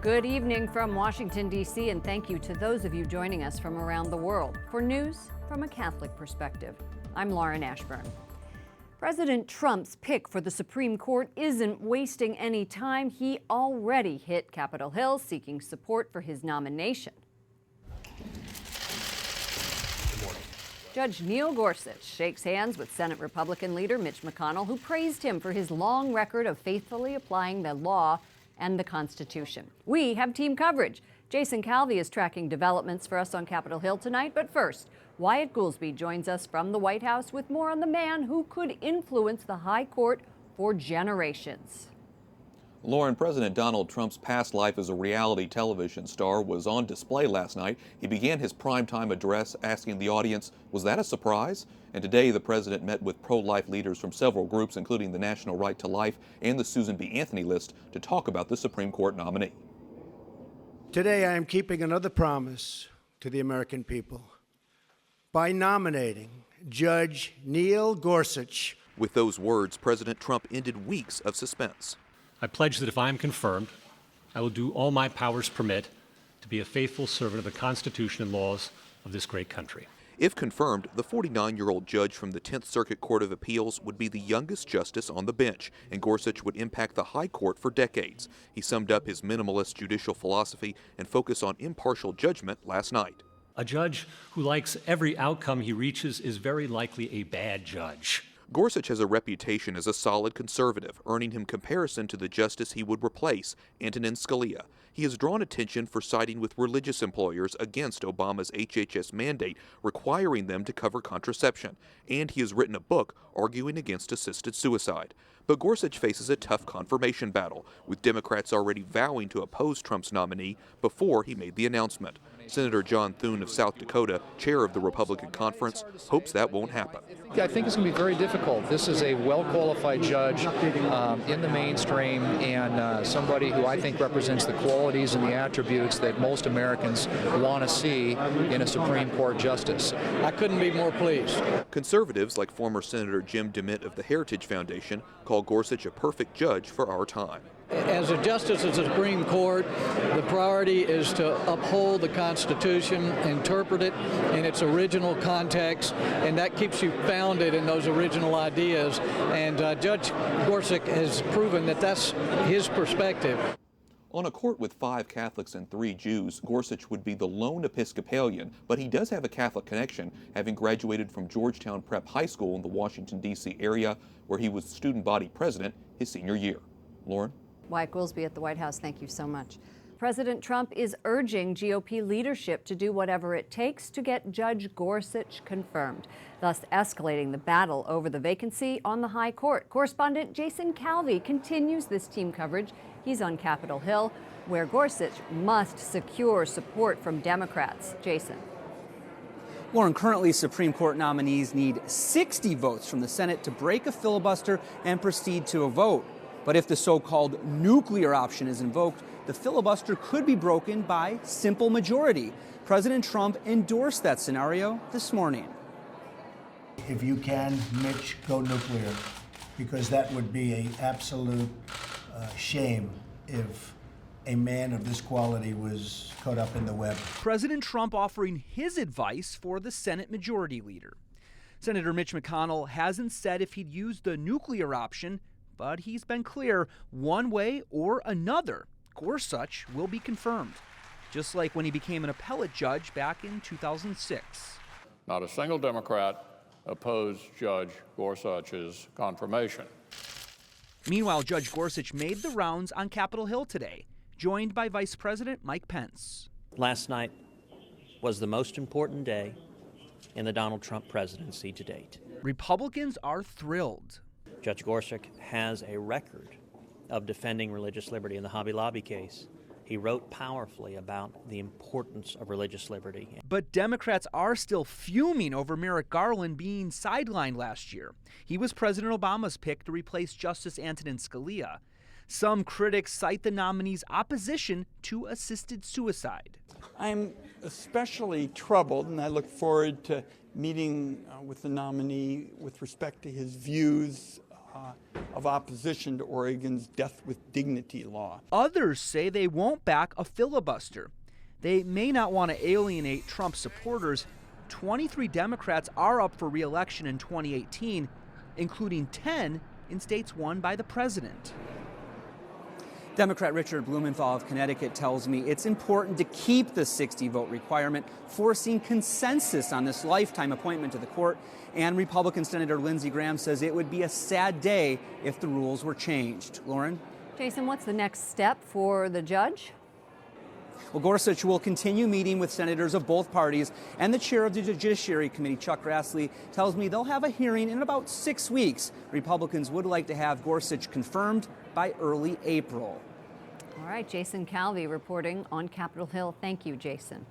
Good evening from Washington, D.C., and thank you to those of you joining us from around the world for news from a Catholic perspective. I'm Lauren Ashburn. President Trump's pick for the Supreme Court isn't wasting any time. He already hit Capitol Hill seeking support for his nomination. Judge Neil Gorsuch shakes hands with Senate Republican leader Mitch McConnell, who praised him for his long record of faithfully applying the law and the Constitution. We have team coverage. Jason Calvi is tracking developments for us on Capitol Hill tonight. But first, Wyatt Goolsbee joins us from the White House with more on the man who could influence the High Court for generations. Lauren, President Donald Trump's past life as a reality television star was on display last night. He began his primetime address asking the audience, was that a surprise? And today the president met with pro-life leaders from several groups, including the National Right to Life and the Susan B. Anthony list, to talk about the Supreme Court nominee. Today I am keeping another promise to the American people by nominating Judge Neil Gorsuch. With those words, President Trump ended weeks of suspense. I pledge that if I am confirmed, I will do all my powers permit to be a faithful servant of the Constitution and laws of this great country. If confirmed, the 49-year-old judge from the 10th Circuit Court of Appeals would be the youngest justice on the bench, and Gorsuch would impact the High Court for decades. He summed up his minimalist judicial philosophy and focus on impartial judgment last night. A judge who likes every outcome he reaches is very likely a bad judge. Gorsuch has a reputation as a solid conservative, earning him comparison to the justice he would replace, Antonin Scalia. He has drawn attention for siding with religious employers against Obama's HHS mandate requiring them to cover contraception, and he has written a book arguing against assisted suicide. But Gorsuch faces a tough confirmation battle, with Democrats already vowing to oppose Trump's nominee before he made the announcement. Senator John Thune of South Dakota, chair of the Republican Conference, hopes that won't happen. I think it's going to be very difficult. This is a well-qualified judge in the mainstream and somebody who I think represents the qualities and the attributes that most Americans want to see in a Supreme Court justice. I couldn't be more pleased. Conservatives like former Senator Jim DeMint of the Heritage Foundation call Gorsuch a perfect judge for our time. As a justice of the Supreme Court, the priority is to uphold the Constitution, interpret it in its original context, and that keeps you founded in those original ideas. And Judge Gorsuch has proven that that's his perspective. On a court with 5 Catholics and 3 Jews, Gorsuch would be the lone Episcopalian, but he does have a Catholic connection, having graduated from Georgetown Prep High School in the Washington, D.C. area, where he was student body president his senior year. Lauren? Wyatt Goolsbee at the White House, thank you so much. President Trump is urging GOP leadership to do whatever it takes to get Judge Gorsuch confirmed, thus escalating the battle over the vacancy on the High Court. Correspondent Jason Calvi continues this team coverage. He's on Capitol Hill, where Gorsuch must secure support from Democrats. Jason. Lauren, currently Supreme Court nominees need 60 votes from the Senate to break a filibuster and proceed to a vote. But if the so-called nuclear option is invoked, the filibuster could be broken by simple majority. President Trump endorsed that scenario this morning. If you can, Mitch, go nuclear, because that would be an absolute shame if a man of this quality was caught up in the web. President Trump offering his advice for the Senate Majority Leader. Senator Mitch McConnell hasn't said if he'd use the nuclear option, but he's been clear, one way or another, Gorsuch will be confirmed, just like when he became an appellate judge back in 2006. Not a single Democrat opposed Judge Gorsuch's confirmation. Meanwhile, Judge Gorsuch made the rounds on Capitol Hill today, joined by Vice President Mike Pence. Last night was the most important day in the Donald Trump presidency to date. Republicans are thrilled. Judge Gorsuch has a record of defending religious liberty in the Hobby Lobby case. He wrote powerfully about the importance of religious liberty. But Democrats are still fuming over Merrick Garland being sidelined last year. He was President Obama's pick to replace Justice Antonin Scalia. Some critics cite the nominee's opposition to assisted suicide. I'm especially troubled, and I look forward to meeting with the nominee with respect to his views of opposition to Oregon's Death with Dignity law. Others say they won't back a filibuster. They may not want to alienate Trump supporters. 23 Democrats are up for re-election in 2018, including 10 in states won by the president. Democrat Richard Blumenthal of Connecticut tells me it's important to keep the 60-vote requirement, forcing consensus on this lifetime appointment to the court. And Republican Senator Lindsey Graham says it would be a sad day if the rules were changed. Lauren? Jason, what's the next step for the judge? Well, Gorsuch will continue meeting with senators of both parties, and the chair of the Judiciary Committee, Chuck Grassley, tells me they'll have a hearing in about 6 weeks. Republicans would like to have Gorsuch confirmed by early April. All right, Jason Calvi reporting on Capitol Hill. Thank you, Jason.